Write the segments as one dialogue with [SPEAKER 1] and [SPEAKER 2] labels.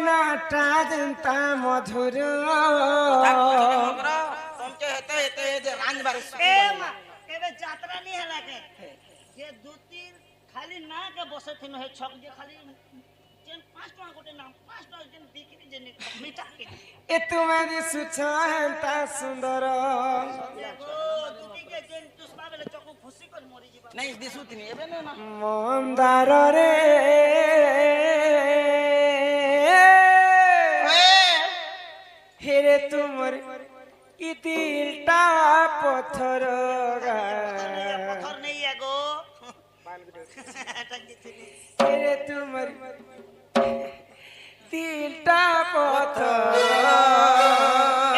[SPEAKER 1] নাটা যেন্তা মধুর
[SPEAKER 2] তমকে হেতে হেতে যে রাঞ্জবার
[SPEAKER 3] এ মা কেবে যাত্রা নি হেলা কে যে দুতি খালি না কে বসে থিন হে ছক যে খালি যেন 5 টাকা গোটে নাম 5 টাকা যেন বিক্রি যেন মিঠা কে
[SPEAKER 1] এ তুমি দিশুছ হেন্তা সুন্দর
[SPEAKER 3] দুতি কে যেন তুসবা বেলে চকু খুশি করে মরি ଯିବା
[SPEAKER 2] নাই দিশু তিনি এবে না
[SPEAKER 1] মন্দার রে হেরে তোমার কি দিলটা পথর
[SPEAKER 3] পথর নেই আগো এটা দিছিনি
[SPEAKER 1] হেরে তোমার দিলটা পথর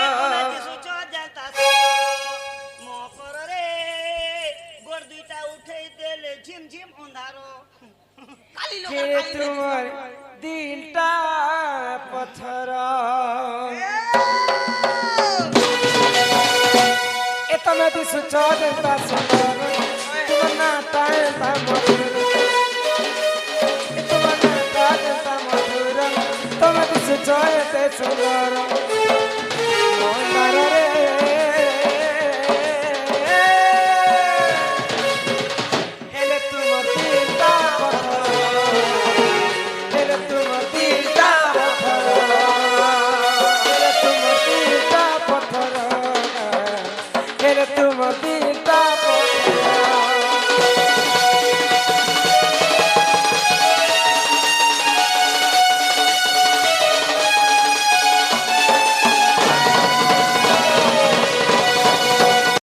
[SPEAKER 3] এ কোনা দিছু চ জাতা মো পরে গোর দুইটা উঠেই দেলে ঝিম ঝিম অন্ধারো কালি লোক
[SPEAKER 1] হেরে তোমার দিলটা পথর এ তুমি দিশুছ যেন্তা সুন্দর তোমার নাটা যেন্তা মধুর এ তোমার নাটা যেন্তা মধুর তুমি দিশুছ এতে সুন্দর